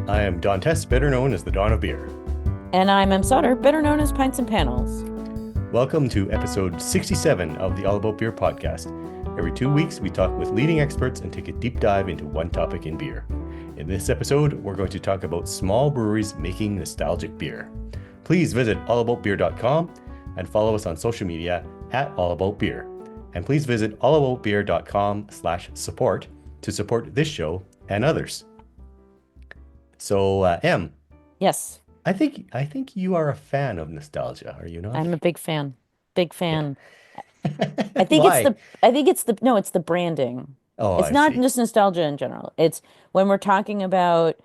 I am Don Tess, better known as the Dawn of Beer. And I'm Em Sutter, better known as Pints and Panels. Welcome to episode 67 of the All About Beer podcast. Every 2 weeks, we talk with leading experts and take a deep dive into one topic in beer. In this episode, we're going to talk about small breweries making nostalgic beer. Please visit allaboutbeer.com and follow us on social media at allaboutbeer. And please visit allaboutbeer.com/support to support this show and others. So, Em. Yes. I think you are a fan of nostalgia, are you not? I'm a big fan. Big fan. Yeah. I think it's Why? the I think it's the no, it's the branding. Oh, It's I not see. just nostalgia in general. It's when we're talking about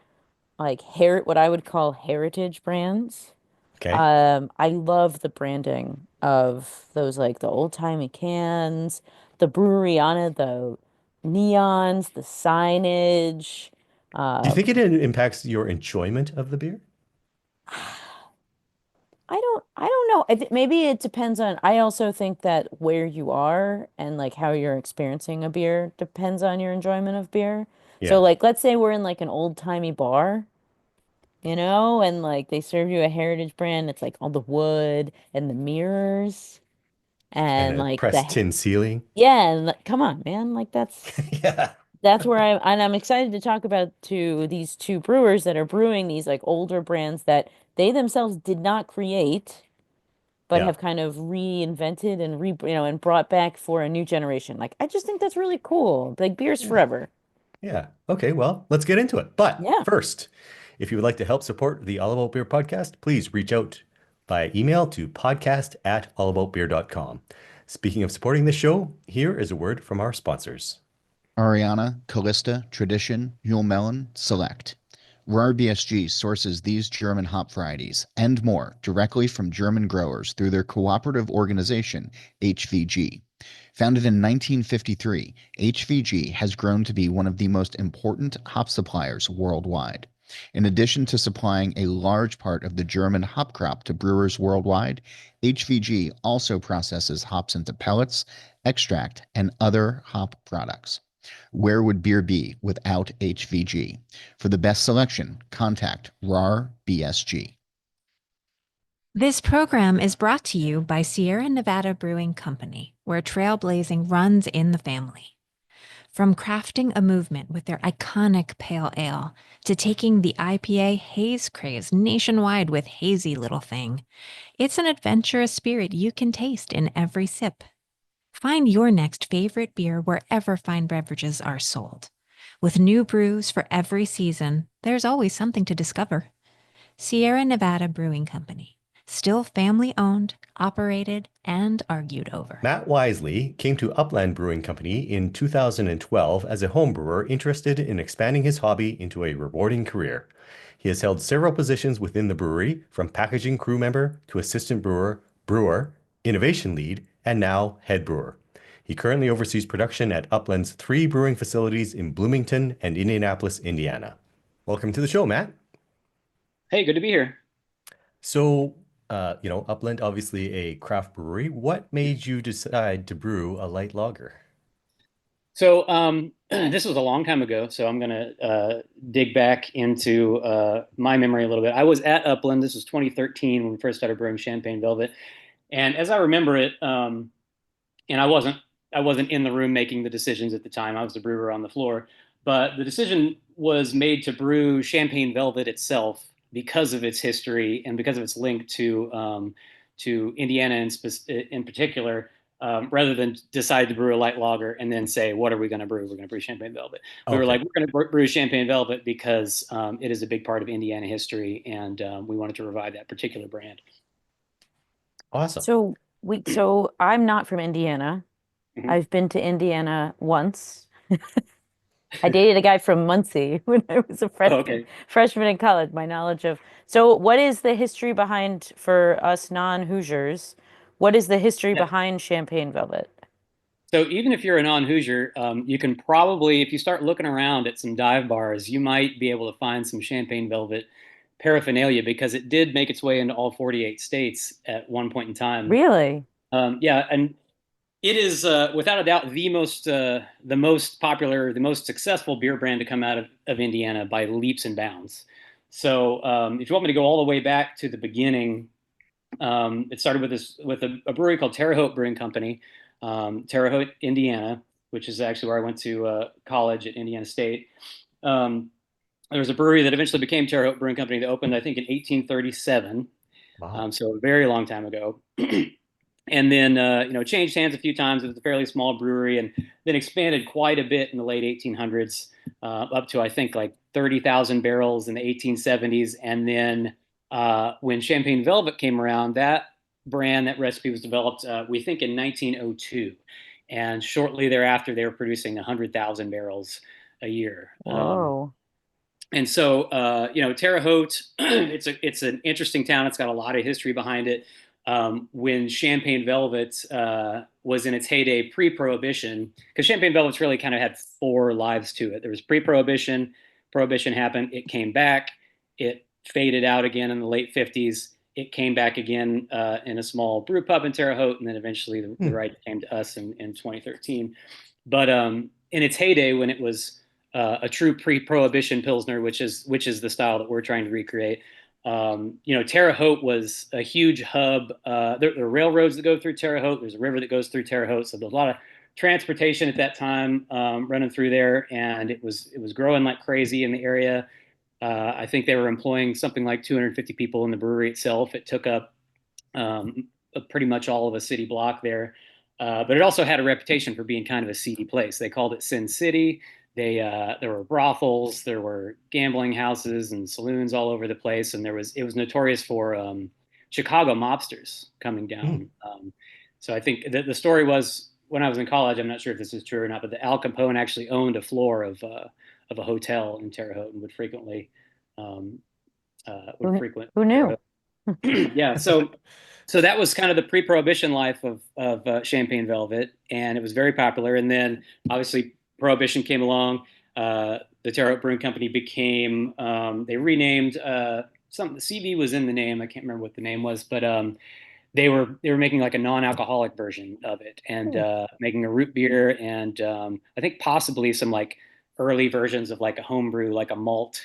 like what I would call heritage brands. Okay. I love the branding of those like the old-timey cans, the brewery on it, the neons, the signage. Do you think Um, it impacts your enjoyment of the beer? I don't know. Maybe it depends on, I also think that where you are and like how you're experiencing a beer depends on your enjoyment of beer. So Yeah. like let's say we're in like an old-timey bar, and like they serve you a heritage brand, it's like all the wood and the mirrors And and a like pressed tin ceiling. yeah, and like, come on, man, like Yeah. that's where I'm excited to talk about these two brewers that are brewing these like older brands that they themselves did not create but Yeah. have kind of reinvented and and brought back for a new generation. Like I just think that's really cool. Like beer's Yeah. forever. Yeah. Okay, well, let's get into it. But Yeah. first, if you would like to help support the All About Beer podcast, please reach out by email to podcast@allaboutbeer.com. Speaking of supporting the show, here is a word from our sponsors. Ariana, Callista, Tradition, Mule Melon, Select. RahrBSG sources these German hop varieties and more directly from German growers through their cooperative organization, HVG. Founded in 1953, HVG has grown to be one of the most important hop suppliers worldwide. In addition to supplying a large part of the German hop crop to brewers worldwide, HVG also processes hops into pellets, extract, and other hop products. Where would beer be without HVG? For the best selection, contact RahrBSG. This program is brought to you by Sierra Nevada Brewing Company, where trailblazing runs in the family. From crafting a movement with their iconic pale ale to taking the IPA haze craze nationwide with Hazy Little Thing, it's an adventurous spirit you can taste in every sip. Find your next favorite beer wherever fine beverages are sold. With new brews for every season, there's always something to discover. Sierra Nevada Brewing Company. Still family owned, operated, and argued over. Matt Wisely came to Upland Brewing Company in 2012 as a home brewer interested in expanding his hobby into a rewarding career. He has held several positions within the brewery, from packaging crew member to assistant brewer, innovation lead, and now head brewer. He currently oversees production at Upland's 3 brewing facilities in Bloomington and Indianapolis, Indiana. Welcome to the show, Matt. Hey, good to be here. So, Upland, obviously a craft brewery. What made you decide to brew a light lager? So this was a long time ago, so I'm gonna dig back into my memory a little bit. I was at Upland. This was 2013 when we first started brewing Champagne Velvet, and as I remember it, and I wasn't in the room making the decisions at the time. I was the brewer on the floor, but the decision was made to brew Champagne Velvet itself because of its history and because of its link to Indiana in particular. Rather than decide to brew a light lager and then say, what are we going to brew? We're going to brew Champagne Velvet. We were Okay. like, we're going to brew Champagne Velvet because it is a big part of Indiana history, and we wanted to revive that particular brand. Awesome. So I'm not from Indiana. Mhm. I've been to Indiana once. I dated a guy from Muncie when I was a Oh, freshman okay. freshman in college. My knowledge of So what is the history behind, for us non-Hoosiers, what is the history Yeah. behind Champagne Velvet? So even if you're a non-Hoosier, you can probably, if you start looking around at some dive bars, you might be able to find some Champagne Velvet paraphernalia because it did make its way into all 48 states at one point in time. Really? Yeah, and it is without a doubt the most popular, the most successful beer brand to come out of Indiana by leaps and bounds. So if you want me to go all the way back to the beginning, it started with a brewery called Terre Haute Brewing Company, Terre Haute, Indiana, which is actually where I went to college at Indiana State. There was a brewery that eventually became Terre Haute Brewing Company that opened, I think, in 1837. Wow. So a very long time ago. And then, changed hands a few times. It was a fairly small brewery, and then expanded quite a bit in the late 1800s, up to, I think, like 30,000 barrels in the 1870s. And then when Champagne Velvet came around, that recipe was developed, we think, in 1902. And shortly thereafter, they were producing 100,000 barrels a year. Whoa. And so, Terre Haute, it's an interesting town. It's got a lot of history behind it. When Champagne Velvet was in its heyday pre-Prohibition, because Champagne Velvet's really kind of had four lives to it. There was pre-Prohibition, Prohibition happened, it came back, it faded out again in the late 50s, it came back again in a small brew pub in Terre Haute, and then eventually the right came to us in 2013. But in its heyday, when it was a true pre-Prohibition Pilsner, which is the style that we're trying to recreate, Terre Haute was a huge hub. There are railroads that go through Terre Haute. There's a river that goes through Terre Haute. So there's a lot of transportation at that time running through there, and it was growing like crazy in the area. I think they were employing something like 250 people in the brewery itself. It took up pretty much all of a city block there, but it also had a reputation for being kind of a seedy place. They called it Sin City. There were brothels, there were gambling houses and saloons all over the place, and it was notorious for Chicago mobsters coming down. So I think the story was, when I was in college, I'm not sure if this is true or not, but the Al Capone actually owned a floor of a hotel in Terre Haute and would frequently frequent. Who knew? Yeah, so that was kind of the pre-Prohibition life of Champagne Velvet, and it was very popular. And then obviously Prohibition came along. The Terre Haute Brewing Company became, they renamed something. CV was in the name. I can't remember what the name was, but they were making like a non-alcoholic version of it, and making a root beer, and I think possibly some like early versions of like a home brew, like a malt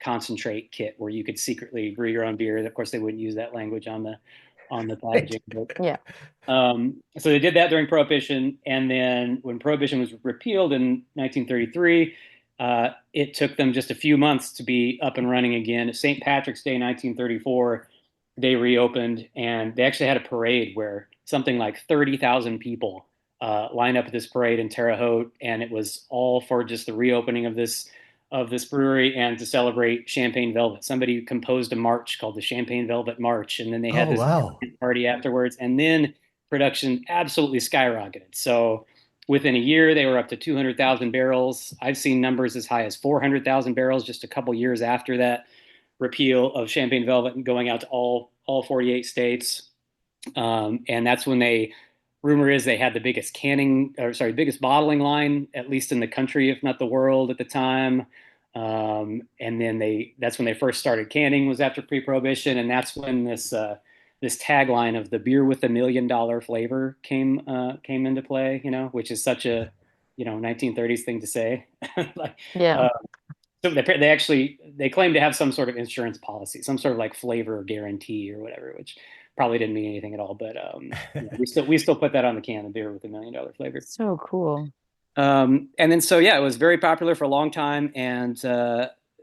concentrate kit where you could secretly brew your own beer. Of course, they wouldn't use that language on the packaging. But, Yeah. so they did that during Prohibition, and then when Prohibition was repealed in 1933, it took them just a few months to be up and running again. St. Patrick's Day 1934, they reopened, and they actually had a parade where something like 30,000 people lined up at this parade in Terre Haute, and it was all for just the reopening of this brewery and to celebrate Champagne Velvet. Somebody composed a march called the Champagne Velvet March, and then they had this party afterwards, and then production absolutely skyrocketed. So within a year, they were up to 200,000 barrels. I've seen numbers as high as 400,000 barrels just a couple years after that repeal of Champagne Velvet and going out to all 48 states. And that's when rumor is they had the biggest biggest bottling line, at least in the country, if not the world at the time. And then that's when they first started canning, was after pre-Prohibition. And that's when this tagline of the beer with $1 million flavor came into play, which is such a, 1930s thing to say. Yeah. So they claim to have some sort of insurance policy, some sort of like flavor guarantee or whatever, which probably didn't mean anything at all. But we still put that on the can, the beer with $1 million flavor. So cool. And then it was very popular for a long time. And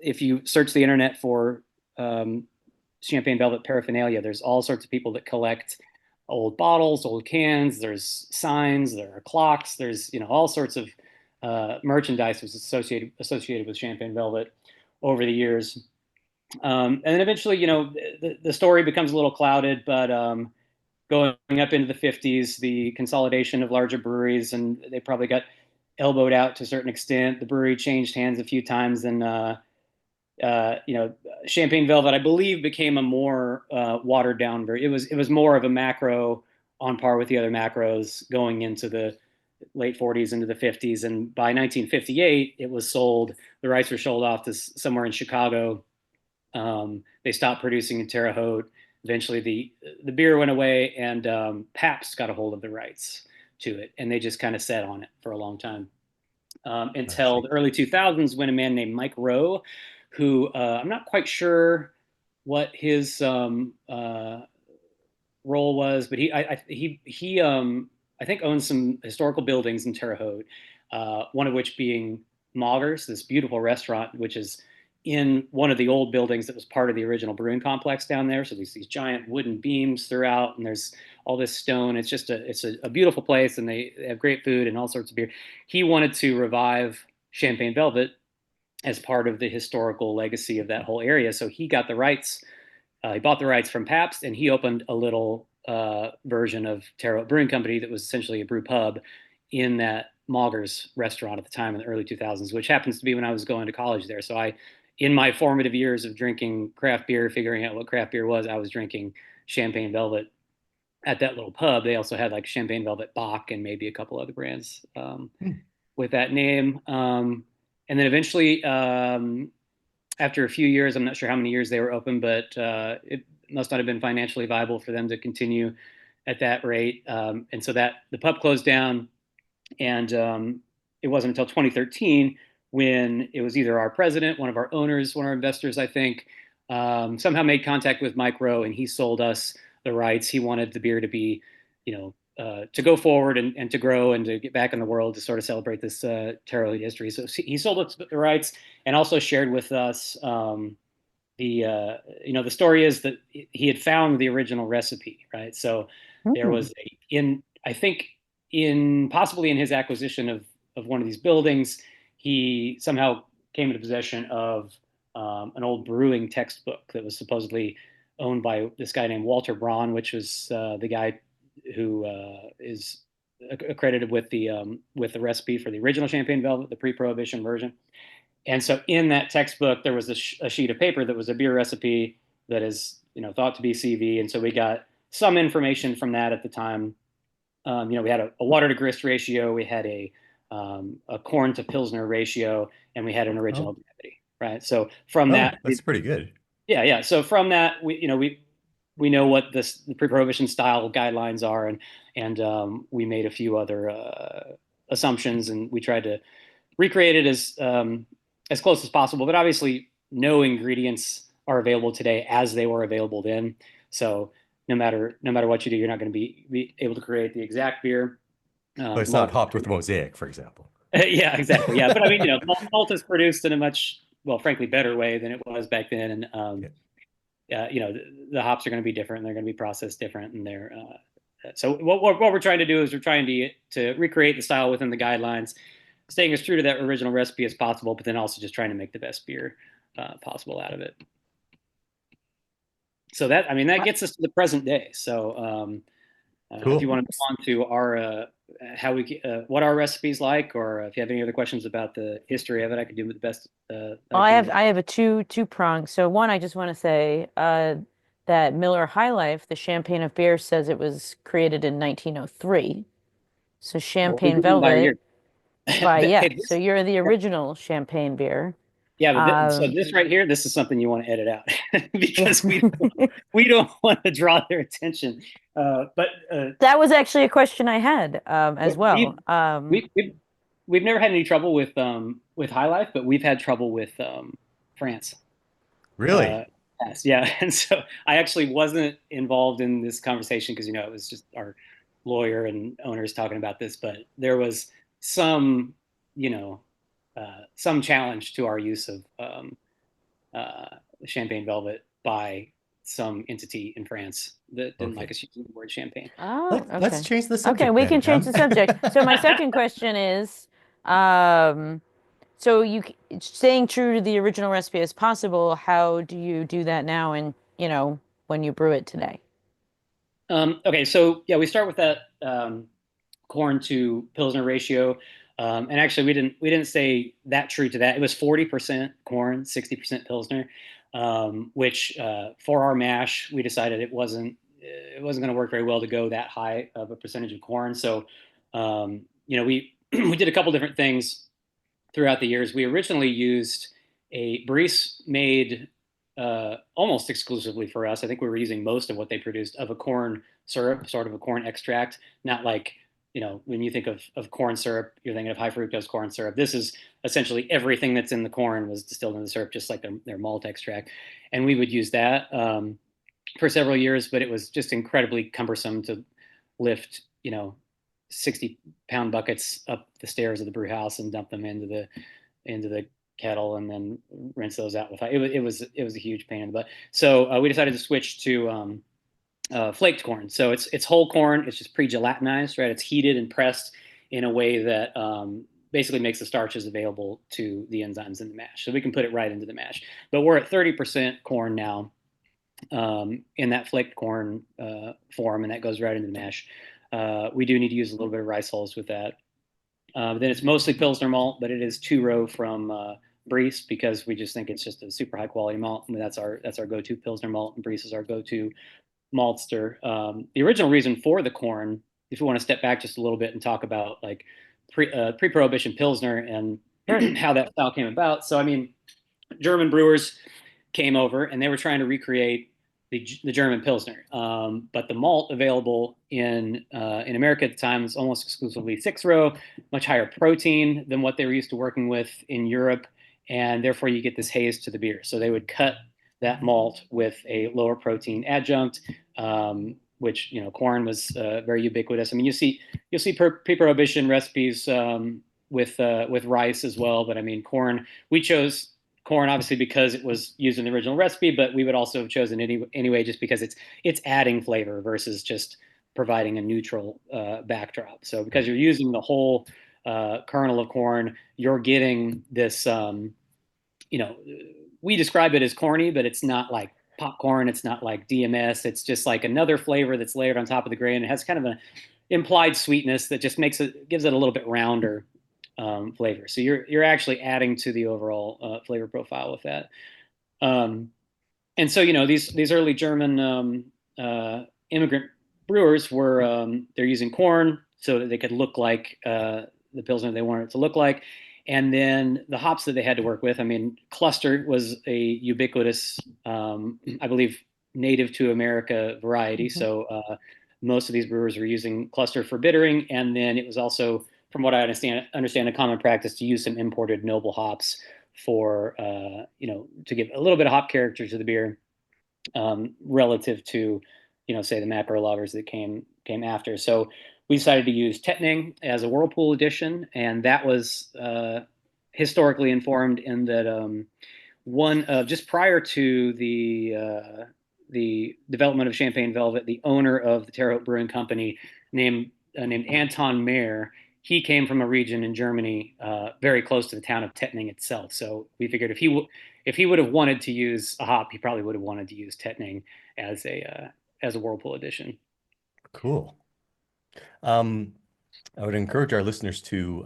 if you search the internet for Champagne Velvet paraphernalia, there's all sorts of people that collect old bottles, old cans. There's signs, there are clocks, there's all sorts of merchandise was associated with Champagne Velvet over the years. And then eventually, the story becomes a little clouded, but going up into the 50s, the consolidation of larger breweries, and they probably got elbowed out to a certain extent. The brewery changed hands a few times, and Champagne Velvet, I believe, became a more watered down version. It was more of a macro on par with the other macros going into the late 40s into the 50s, and by 1958 it was sold. The rights were sold off to somewhere in Chicago. They stopped producing in Terre Haute. Eventually the beer went away, and Pabst got a hold of the rights to it, and they just kind of sat on it for a long time, until the early 2000s, when a man named Mike Rowe, who I'm not quite sure what his role was, but I think owns some historical buildings in Terre Haute, one of which being Maugers, this beautiful restaurant, which is in one of the old buildings that was part of the original brewing complex down there. So these giant wooden beams throughout, and there's all this stone. It's just a beautiful place, and they have great food and all sorts of beer. He wanted to revive Champagne Velvet as part of the historical legacy of that whole area. So he got the rights. He bought the rights from Pabst, and he opened a little version of Terre Haute Brewing Company that was essentially a brew pub in that Maugers restaurant at the time in the early 2000s, which happens to be when I was going to college there. So in my formative years of drinking craft beer, figuring out what craft beer was, I was drinking Champagne Velvet at that little pub. They also had like Champagne Velvet Bock and maybe a couple other brands with that name. And then eventually, after a few years, I'm not sure how many years they were open, but it must not have been financially viable for them to continue at that rate. And so that the pub closed down, and it wasn't until 2013 when it was either our president, one of our owners, one of our investors, I think, somehow made contact with Mike Rowe, and he sold us the rights. He wanted the beer to be, to go forward and to grow and to get back in the world to sort of celebrate this Terre Haute history. So he sold us the rights and also shared with us the story is that he had found the original recipe, right? So there was I think possibly in his acquisition of one of these buildings, he somehow came into possession of an old brewing textbook that was supposedly owned by this guy named Walter Braun, which was the guy who is accredited with the recipe for the original Champagne Velvet, the pre-Prohibition version. And so in that textbook, there was a sheet of paper that was a beer recipe that is, thought to be CV. And so we got some information from that at the time. We had a water to grist ratio, we had a corn to Pilsner ratio, and we had an original gravity, right? So from that, that's pretty good. Yeah. So from that, we know what the pre-Prohibition style guidelines are, and we made a few other assumptions, and we tried to recreate it as close as possible. But obviously, no ingredients are available today as they were available then. So no matter what you do, you're not going to be able to create the exact beer. But it's not hopped with Mosaic, for example. Yeah, exactly. Yeah, but I mean, malt is produced in a much, frankly, better way than it was back then, and the hops are going to be different, and they're going to be processed different, and they're so what we're trying to do is we're trying to recreate the style within the guidelines, staying as true to that original recipe as possible, but then also just trying to make the best beer possible out of it. So that gets us to the present day. So cool. If you want to move on to our what our recipes like, or if you have any other questions about the history of it, I could do with the best. I have a two prong. So one, I just want to say that Miller High Life, the champagne of beer, says it was created in 1903. So Champagne Velvet so you're the original champagne beer. Yeah, but so this right here, this is something you want to edit out because we don't want to draw their attention. But that was actually a question I had as well. We've never had any trouble with High Life, but we've had trouble with France. Really? Yes, yeah. And so I actually wasn't involved in this conversation because it was just our lawyer and owners talking about this, but there was some challenge to our use of Champagne Velvet by some entity in France that didn't like us using the word champagne. Oh, okay. Let's change the subject. Okay, we can change the subject. So my second question is, so you staying true to the original recipe as possible, how do you do that now and, when you brew it today? Okay, so yeah, we start with that corn to Pilsner ratio. And actually, we didn't stay that true to that. It was 40% corn, 60% Pilsner, which for our mash, we decided it wasn't going to work very well to go that high of a percentage of corn. So, we did a couple different things throughout the years. We originally used a Brice made almost exclusively for us. I think we were using most of what they produced of a corn syrup, sort of a corn extract, not like when you think of corn syrup, you're thinking of high fructose corn syrup. This is essentially everything that's in the corn was distilled in the syrup, just like their malt extract. And we would use that for several years, but it was just incredibly cumbersome to lift, 60-pound buckets up the stairs of the brew house and dump them into the kettle and then rinse those out with it was a huge pain in the butt. So we decided to switch to flaked corn. So it's whole corn. It's just pre-gelatinized, right? It's heated and pressed in a way that basically makes the starches available to the enzymes in the mash. So we can put it right into the mash. But we're at 30% corn now in that flaked corn form, and that goes right into the mash. We do need to use a little bit of rice hulls with that. Then it's mostly Pilsner malt, but it is 2-row from Briess because we just think it's just a super high quality malt. I mean, that's our go-to Pilsner malt, and Briess is our go-to maltster. The original reason for the corn, if you want to step back just a little bit and talk about like pre-Prohibition Pilsner and how that style came about. So, I mean, German brewers came over and they were trying to recreate the German Pilsner. But the malt available in America at the time was almost exclusively 6-row, much higher protein than what they were used to working with in Europe. And therefore you get this haze to the beer. So they would cut that malt with a lower protein adjunct, which, corn was very ubiquitous. I mean, you'll see pre-Prohibition recipes with rice as well. But I mean, corn, we chose corn obviously because it was used in the original recipe, but we would also have chosen it anyway just because it's adding flavor versus just providing a neutral backdrop. So because you're using the whole kernel of corn, you're getting this, we describe it as corny, but it's not like popcorn. It's not like DMS. It's just like another flavor that's layered on top of the grain. It has kind of an implied sweetness that just gives it a little bit rounder flavor. So you're actually adding to the overall flavor profile with that. And so these early German immigrant brewers were they're using corn so that they could look like the Pilsner they wanted it to look like. And then the hops that they had to work with, I mean, cluster was a ubiquitous, I believe, native to America variety. Mm-hmm. So most of these brewers were using cluster for bittering. And then it was also, from what I understand a common practice to use some imported noble hops for, to give a little bit of hop character to the beer relative to, say the macro lagers that came after. So we decided to use Tettnang as a whirlpool edition, and that was historically informed in that just prior to the development of Champagne Velvet, the owner of the Terre Haute Brewing Company named Anton Mayer, he came from a region in Germany very close to the town of Tettnang itself. So we figured if he would have wanted to use a hop, he probably would have wanted to use Tettnang as a whirlpool edition. Cool. I would encourage our listeners to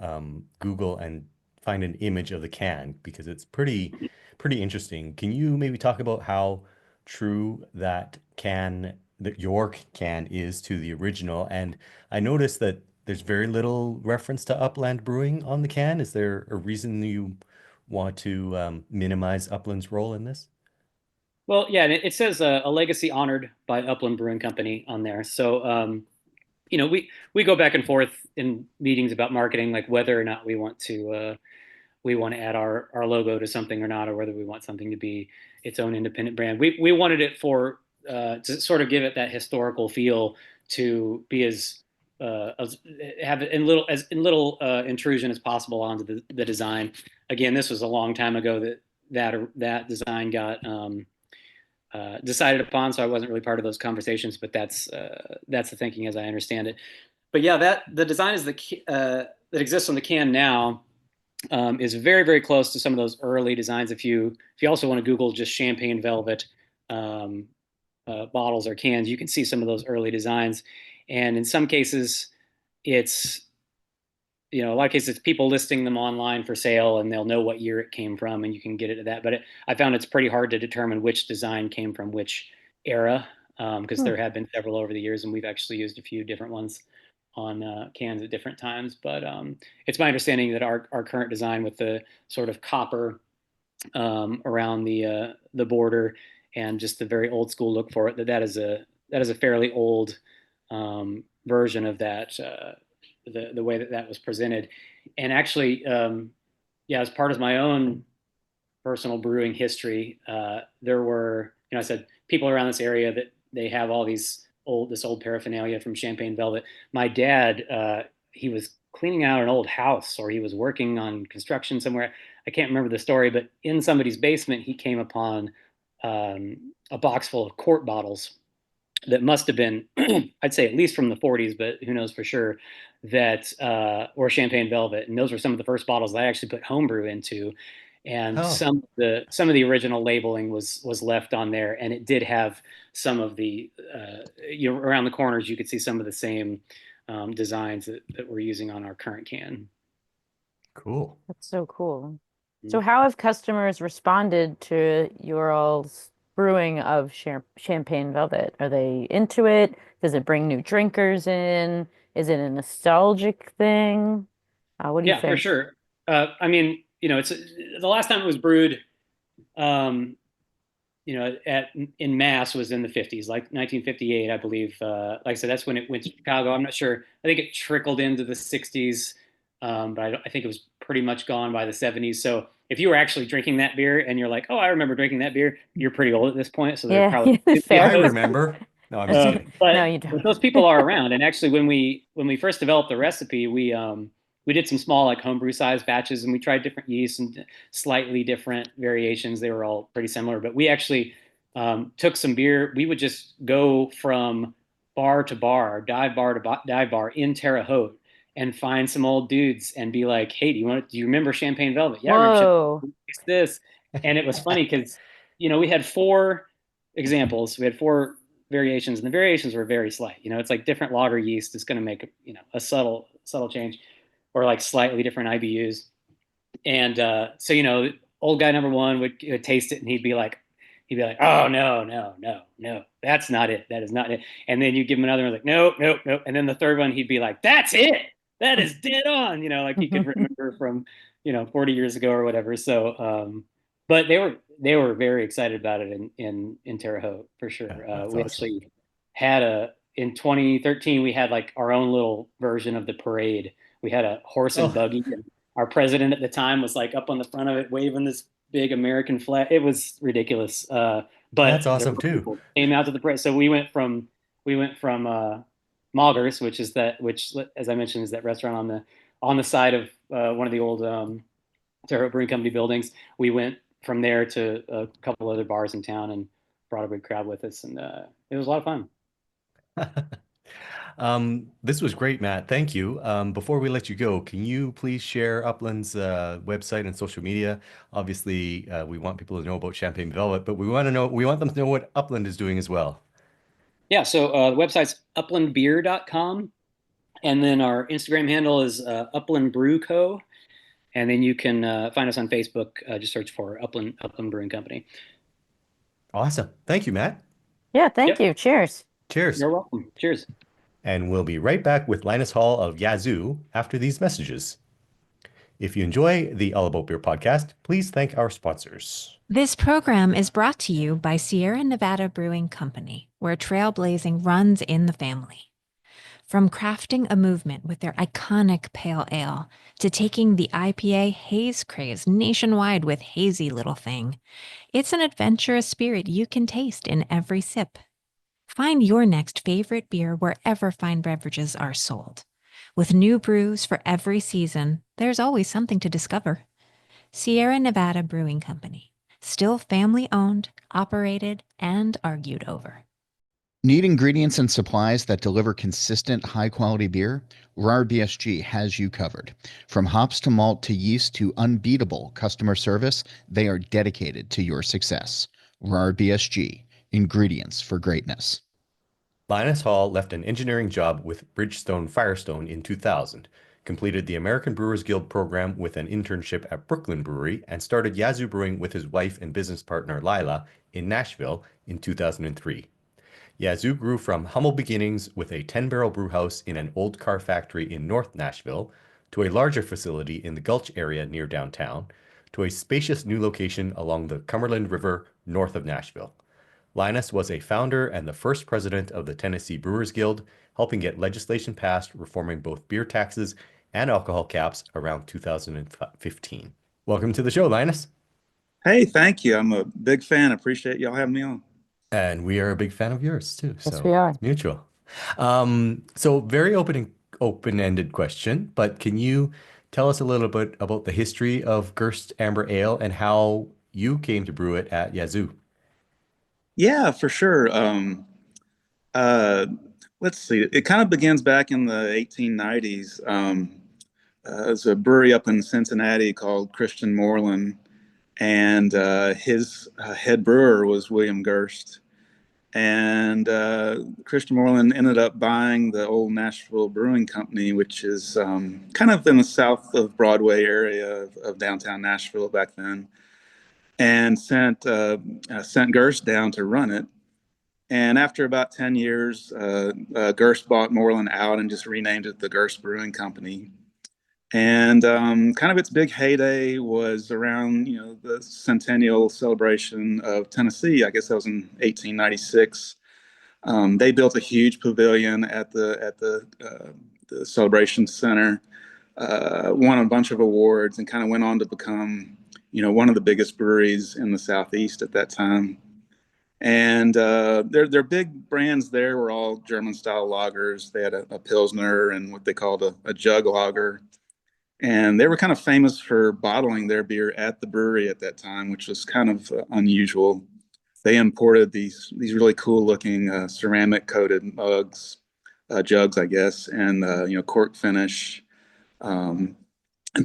Google and find an image of the can because it's pretty interesting. Can you maybe talk about how true that your can is to the original? And I noticed that there's very little reference to Upland Brewing on the can. Is there a reason you want to minimize Upland's role in this? Well, yeah, it says a legacy honored by Upland Brewing Company on there. So, we go back and forth in meetings about marketing, like whether or not we want to add our logo to something or not, or whether we want something to be its own independent brand. We wanted it to sort of give it that historical feel, to be as have in little intrusion as possible onto the design. Again, this was a long time ago that design got decided upon, so I wasn't really part of those conversations, but that's the thinking as I understand it. But yeah, the design that exists on the can now is very, very close to some of those early designs. If you also want to Google just Champagne Velvet bottles or cans, you can see some of those early designs. And in some cases, it's a lot of cases it's people listing them online for sale, and they'll know what year it came from, and you can get it to that. But I found it's pretty hard to determine which design came from which era, because there have been several over the years, and we've actually used a few different ones on cans at different times. But it's my understanding that our current design with the sort of copper around the border and just the very old school look for it, that is a fairly old version of that the way that that was presented. And actually, yeah, as part of my own personal brewing history, there were, I said people around this area that they have all this old paraphernalia from Champagne Velvet. My dad, he was cleaning out an old house, or he was working on construction somewhere. I can't remember the story, but in somebody's basement, he came upon a box full of quart bottles that must have been, I'd say at least from the 40s, but who knows for sure, that or Champagne Velvet. And those were some of the first bottles that I actually put homebrew into. And Oh, some of the original labeling was left on there, and it did have some of the around the corners you could see some of the same designs that we're using on our current can. cool. That's so cool. So Mhm. how have customers responded to your all's brewing of Champagne Velvet? Are they into it? Does it bring new drinkers in? Is it a nostalgic thing? What do you Yeah, for think? sure. I mean, it's the last time it was brewed. Um, at in mass was in the 50s, like 1958, I believe. Like I said, that's when it went to Chicago. I'm not sure. I think it trickled into the 60s, but I think it was pretty much gone by the 70s. So if you were actually drinking that beer and you're like, oh, I remember drinking that beer, you're pretty old at this point. So they're Yeah, probably fair. I remember. No, I'm just kidding. No, you But don't. those people are around. And actually, when we first developed the recipe, we did some small like homebrew size batches, and we tried different yeasts and slightly different variations. They were all pretty similar, but we actually took some beer. We would just go from bar to bar, dive bar to dive bar in Terre Haute, and find some old dudes and be like, "Hey, do you remember Champagne Velvet? Yeah, I remember Champagne Whoa. Velvet. It's this." And it was funny because we had four examples. We had four variations, and the variations were very slight. It's like different lager yeast is going to make a subtle change, or like slightly different IBUs. And so old guy number one would taste it, and he'd be like, oh no, no, no, no, that's not it. That is not it. And then you give him another one, like, nope, nope, nope. And then the third one, he'd be like, that's it. That is dead on. Like he could remember from 40 years ago or whatever. So, but they were very excited about it in Terre Haute for Yeah, sure. that's We awesome. actually had in 2013 we had like our own little version of the parade. We had a horse and Oh, buggy, and our president at the time was like up on the front of it waving this big American flag. It was ridiculous. But that's the awesome too. people came out to the parade. So we went from Malgers, which as I mentioned is that restaurant on the side of one of the old Terre Haute Brewing Company buildings. We went from there to a couple other bars in town and brought a big crowd with us, and it was a lot of fun. This was great, Matt. Thank you. Before we let you go, can you please share Upland's website and social media? Obviously, we want people to know about Champagne Velvet, but we want them to know what Upland is doing as well. Yeah, so the website's uplandbeer.com, and then our Instagram handle is Upland Brew Co. And then you can find us on Facebook. Just search for Upland Brewing Company. Awesome. Thank you, Matt. Yeah, thank Yep, you. Cheers. Cheers. you're welcome. Cheers. And we'll be right back with Linus Hall of Yazoo after these messages. If you enjoy the All About Beer podcast, please thank our sponsors. This program is brought to you by Sierra Nevada Brewing Company, where trailblazing runs in the family. From crafting a movement with their iconic pale ale to taking the IPA haze craze nationwide with Hazy Little Thing, it's an adventurous spirit you can taste in every sip. Find your next favorite beer wherever fine beverages are sold. With new brews for every season, there's always something to discover. Sierra Nevada Brewing Company, still family owned, operated, and argued over. Need ingredients and supplies that deliver consistent, high-quality beer? RahrBSG has you covered. From hops to malt to yeast to unbeatable customer service, they are dedicated to your success. RahrBSG, ingredients for greatness. Linus Hall left an engineering job with Bridgestone Firestone in 2000, completed the American Brewers Guild program with an internship at Brooklyn Brewery, and started Yazoo Brewing with his wife and business partner Lila in Nashville in 2003. Yazoo grew from humble beginnings with a 10-barrel brewhouse in an old car factory in North Nashville, to a larger facility in the Gulch area near downtown, to a spacious new location along the Cumberland River north of Nashville. Linus was a founder and the first president of the Tennessee Brewers Guild, helping get legislation passed reforming both beer taxes and alcohol caps around 2015. Welcome to the show, Linus. Hey, thank you. I'm a big fan. Appreciate y'all having me on. And we are a big fan of yours too, Yes, so we are. it's mutual. So very open-ended question, but can you tell us a little bit about the history of Gerst Amber Ale and how you came to brew it at Yazoo? Yeah, for sure. Uh, let's see. It kind of begins back in the 1890s. There's a brewery up in Cincinnati called Christian Moreland, and his head brewer was William Gerst. And Christian Moreland ended up buying the old Nashville Brewing Company, which is kind of in the south of Broadway area of downtown Nashville back then, and sent Gerst down to run it. And after about 10 years, Gerst bought Moreland out and just renamed it the Gerst Brewing Company. And kind of its big heyday was around, the centennial celebration of Tennessee. I guess that was in 1896. They built a huge pavilion at the Celebration Center, won a bunch of awards, and kind of went on to become, one of the biggest breweries in the Southeast at that time. And their big brands there were all German style lagers. They had a Pilsner and what they called a jug lager. And they were kind of famous for bottling their beer at the brewery at that time, which was kind of unusual. They imported these really cool looking ceramic coated jugs, I guess, and cork finish. And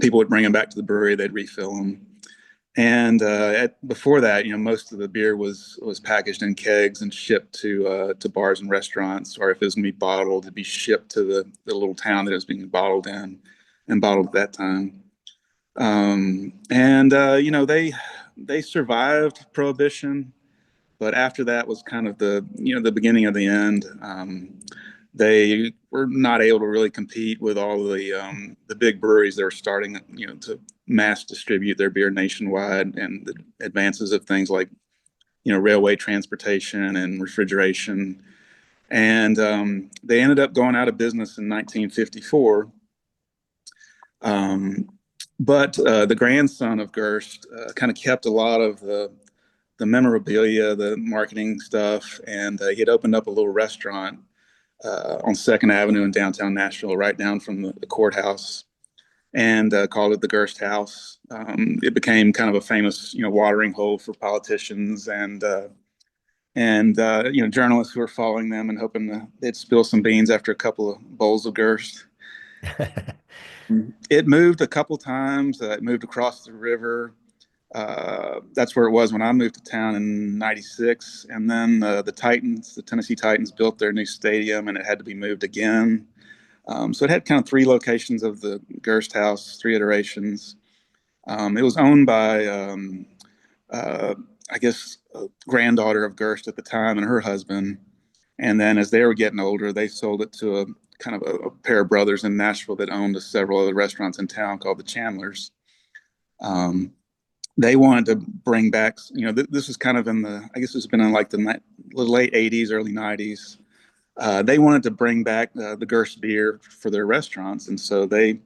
people would bring them back to the brewery. They'd refill them. And before that, most of the beer was packaged in kegs and shipped to bars and restaurants, or if it was going to be bottled, it'd be shipped to the little town that it was being bottled in, and bottled at that time. They survived Prohibition, but after that was kind of the beginning of the end. They were not able to really compete with all the big breweries that were starting, to mass distribute their beer nationwide, and the advances of things like, railway transportation and refrigeration. And they ended up going out of business in 1954. But the grandson of Gerst kind of kept a lot of the memorabilia, the marketing stuff, and he had opened up a little restaurant on Second Avenue in downtown Nashville, right down from the courthouse, and called it the Gerst House. It became kind of a famous, watering hole for politicians and journalists who were following them and hoping they'd spill some beans after a couple of bowls of Gerst. It moved a couple times. It moved across the river. That's where it was when I moved to town in '96. And then the Tennessee Titans, built their new stadium, and it had to be moved again. So it had kind of three locations of the Gerst House, three iterations. It was owned by, I guess, a granddaughter of Gerst at the time and her husband. And then as they were getting older, they sold it to a kind of a pair of brothers in Nashville that owned several other restaurants in town called the Chandlers. They wanted to bring back, this was kind of I guess it's been in like the late 80s, early 90s. They wanted to bring back the Gerst beer for their restaurants. And so they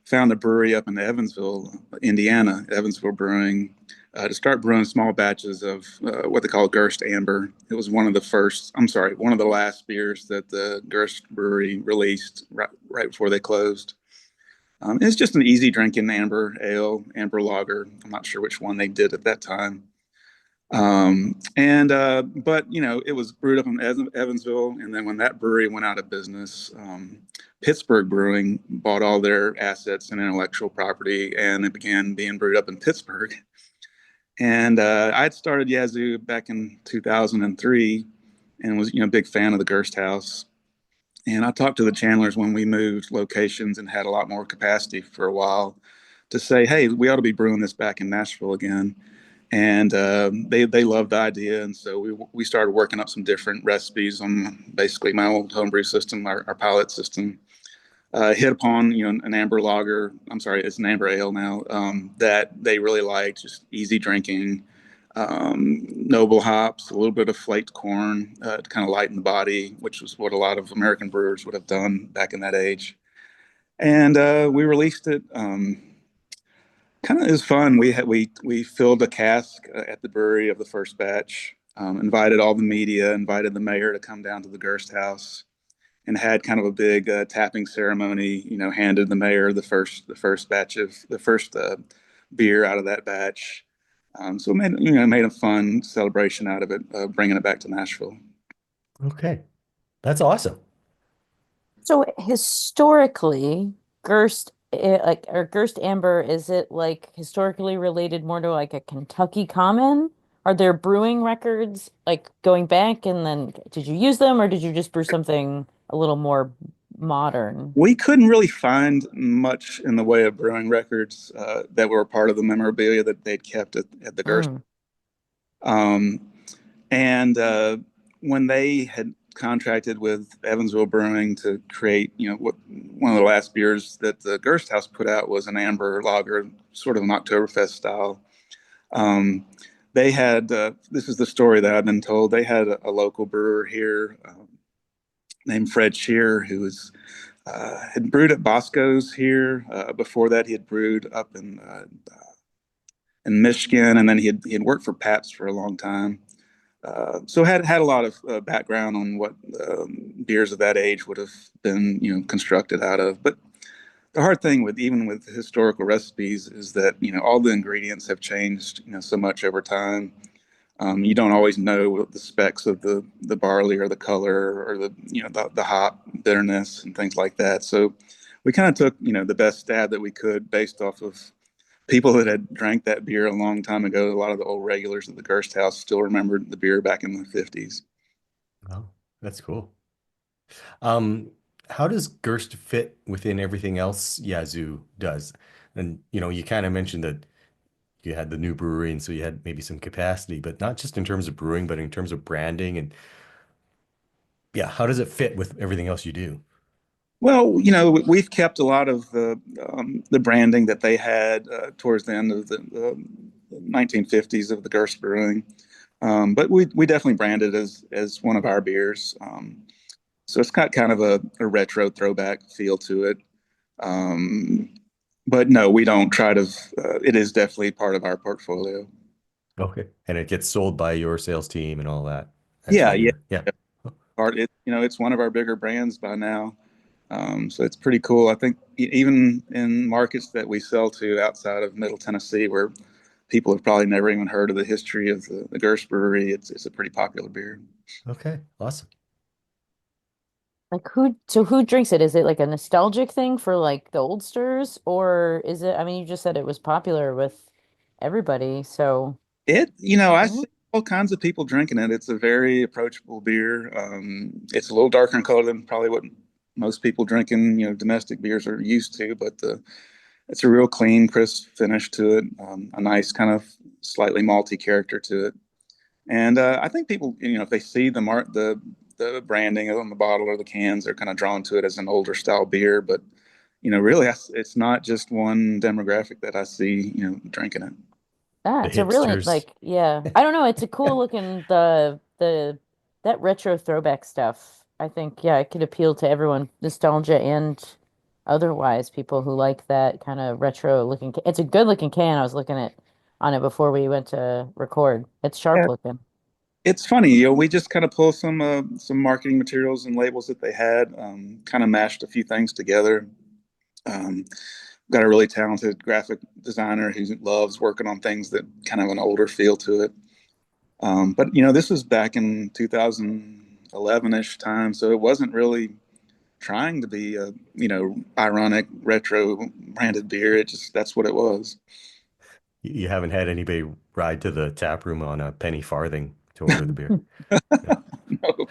found a brewery up in Evansville, Indiana, Evansville Brewing, to start brewing small batches of what they call Gerst Amber. It was one of the last beers that the Gerst brewery released right before they closed. It's just an easy drinking amber ale, amber lager. I'm not sure which one they did at that time. But it was brewed up in Evansville. And then when that brewery went out of business, Pittsburgh Brewing bought all their assets and intellectual property, and it began being brewed up in Pittsburgh. And I had started Yazoo back in 2003 and was, a big fan of the Gerst House. And I talked to the Chandlers when we moved locations and had a lot more capacity for a while to say, hey, we ought to be brewing this back in Nashville again. And they loved the idea. And so we started working up some different recipes on basically my old homebrew system, our pilot system. Hit upon, an amber lager. I'm sorry, it's an amber ale now, that they really liked, just easy drinking. noble hops, a little bit of flaked corn to kind of lighten the body, which was what a lot of American brewers would have done back in that age. And we released it. Kind of is fun. We filled a cask at the brewery of the first batch. Invited all the media, invited the mayor to come down to the Gerst house, and had kind of a big tapping ceremony. You know, handed the mayor the first batch of the first beer out of that batch. So it made a fun celebration out of it, bringing it back to Nashville. Okay. That's awesome. So historically, Gerst Amber, is it like historically related more to like a Kentucky Common? Are there brewing records like going back and then did you use them or did you just brew something a little more modern? We couldn't really find much in the way of brewing records that were a part of the memorabilia that they'd kept at the Gerst. Mm. Um, and when they had contracted with Evansville Brewing to create, one of the last beers that the Gerst House put out was an amber lager, sort of an Oktoberfest style. They had, this is the story that I've been told, they had a local brewer here named Fred Shear, who had brewed at Bosco's here. Before that, he had brewed up in Michigan, and then he had worked for Pabst for a long time. So had a lot of background on what beers of that age would have been, constructed out of. But the hard thing even with historical recipes is that all the ingredients have changed, so much over time. You don't always know the specs of the barley or the color or the hop bitterness and things like that. So we kind of took the best stab that we could based off of people that had drank that beer a long time ago. A lot of the old regulars at the Gerst House still remembered the beer back in the 50s. Oh, that's cool. Um, how does Gerst fit within everything else Yazoo does? And you kind of mentioned that you had the new brewery, and so you had maybe some capacity, but not just in terms of brewing, but in terms of branding and yeah, how does it fit with everything else you do? Well, we've kept a lot of the branding that they had towards the end of the 1950s of the Gerst Brewing, but we definitely brand it as one of our beers. So it's got kind of a retro throwback feel to it. Um, but no, we don't try to. It is definitely part of our portfolio. Okay. And it gets sold by your sales team and all that. That's Yeah, how yeah. yeah. It's one of our bigger brands by now. So it's pretty cool. I think even in markets that we sell to outside of Middle Tennessee, where people have probably never even heard of the history of the Gerst Brewery, it's a pretty popular beer. Okay. Awesome. Like who drinks it? Is it like a nostalgic thing for like the oldsters or is it, I mean, you just said it was popular with everybody, so I Mhm. see all kinds of people drinking it. It's a very approachable beer. It's a little darker in color than probably what most people drinking, domestic beers are used to, but it's a real clean, crisp finish to it. A nice kind of slightly malty character to it. And I think people, if they see the branding on the bottle or the cans, they're kind of drawn to it as an older style beer. But really, it's not just one demographic that I see, drinking it. Yeah, The it's a really hipsters. like yeah. I don't know, it's a cool looking the that retro throwback stuff. I think yeah, it could appeal to everyone, nostalgia and otherwise people who like that kind of retro looking it's a good looking can. I was looking at on it before we went to record. It's sharp Yeah, looking. it's funny, we just kind of pull some marketing materials and labels that they had, kind of mashed a few things together. Um, got a really talented graphic designer who loves working on things that kind of an older feel to it. But this was back in 2011-ish time, so it wasn't really trying to be a ironic retro branded beer. It just that's what it was. You haven't had anybody ride to the tap room on a penny farthing to order the beer. No.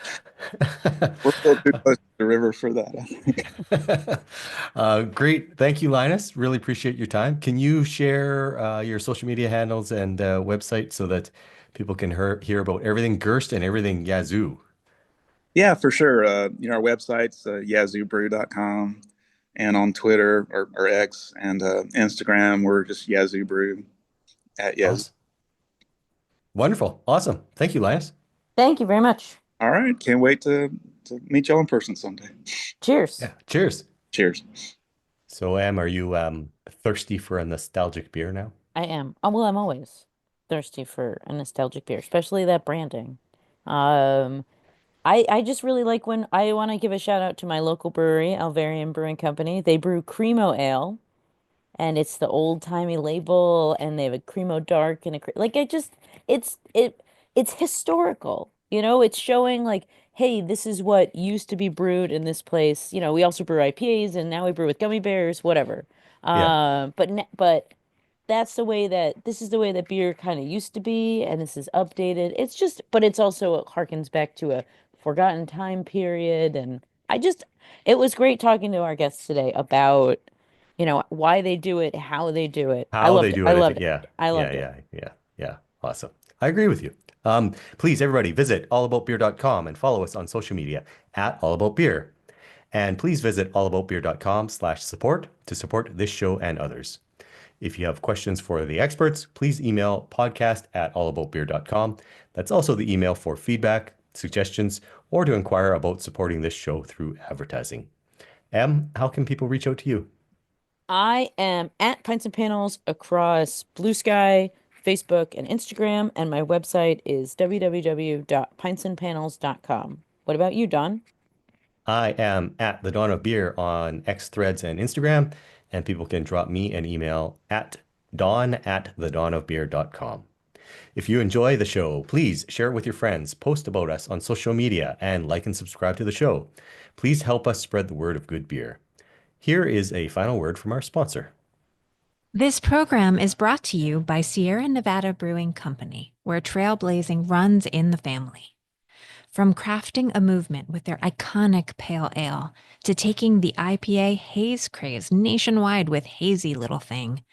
No, we're still too close to the river for that, I think. Great. Thank you, Linus. Really appreciate your time. Can you share your social media handles and website so that people can hear about everything Gerst and everything Yazoo? Yeah, for sure. Our website's yazoobrew.com, and on Twitter or X and Instagram, we're just Yazoo Brew at Yazoo. Awesome. Wonderful. Awesome. Thank you, Linus. Thank you very much. All right. Can't wait to meet y'all in person someday. Cheers. Yeah. Cheers. Cheers. So, Em, are you thirsty for a nostalgic beer now? I am. Oh, well, I'm always thirsty for a nostalgic beer, especially that branding. Um, I just really like when I want to give a shout out to my local brewery, Alvarian Brewing Company. They brew Cremo Ale, and it's the old-timey label, and they have a Cremo Dark and like it's historical. It's showing like, hey, this is what used to be brewed in this place. We also brew IPAs, and now we brew with gummy bears, whatever. Yeah. But this is the way that beer kind of used to be, and this is updated. But it's also it harkens back to a forgotten time period, and it was great talking to our guests today about, why they do it, how they do it. I How they loved it. do I it. loved it. Yeah. I Yeah. loved it. Yeah. Yeah. Yeah. Awesome. I agree with you. Please, everybody, visit allaboutbeer.com and follow us on social media at allaboutbeer. And please visit allaboutbeer.com/support to support this show and others. If you have questions for the experts, please email podcast@allaboutbeer.com. That's also the email for feedback, suggestions, or to inquire about supporting this show through advertising. Em, how can people reach out to you? I am at Pints and Panels across Blue Sky, Facebook, and Instagram, and my website is www.pintsandpanels.com. What about you, Don? I am at the Dawn of Beer on X Threads and Instagram, and people can drop me an email at dawn@thedawnofbeer.com. If you enjoy the show, please share it with your friends, post about us on social media, and like and subscribe to the show. Please help us spread the word of good beer. Here is a final word from our sponsor. This program is brought to you by Sierra Nevada Brewing Company, where trailblazing runs in the family. From crafting a movement with their iconic pale ale to taking the IPA haze craze nationwide with Hazy Little Thing,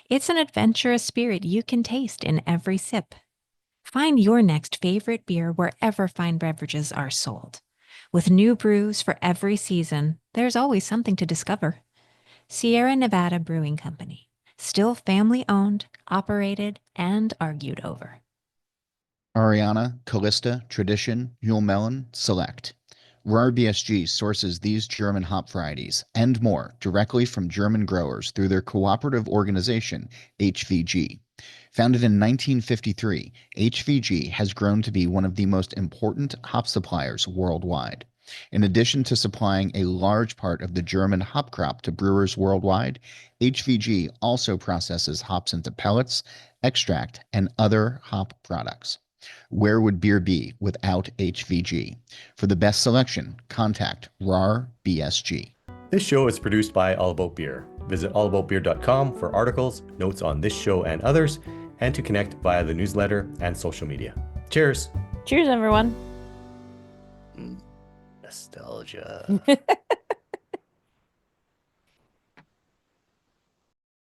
it's an adventurous spirit you can taste in every sip. Find your next favorite beer wherever fine beverages are sold. With new brews for every season, there's always something to discover. Sierra Nevada Brewing Company, still family-owned, operated, and argued over. Ariana, Callista, Tradition, Yule Melon, Select. RahrBSG sources these German hop varieties and more directly from German growers through their cooperative organization, HVG. Founded in 1953, HVG has grown to be one of the most important hop suppliers worldwide. In addition to supplying a large part of the German hop crop to brewers worldwide, HVG also processes hops into pellets, extract, and other hop products. Where would beer be without HVG? For the best selection, contact RahrBSG. This show is produced by All About Beer. Visit allaboutbeer.com for articles, notes on this show and others, and to connect via the newsletter and social media. Cheers. Cheers, everyone. Nostalgia.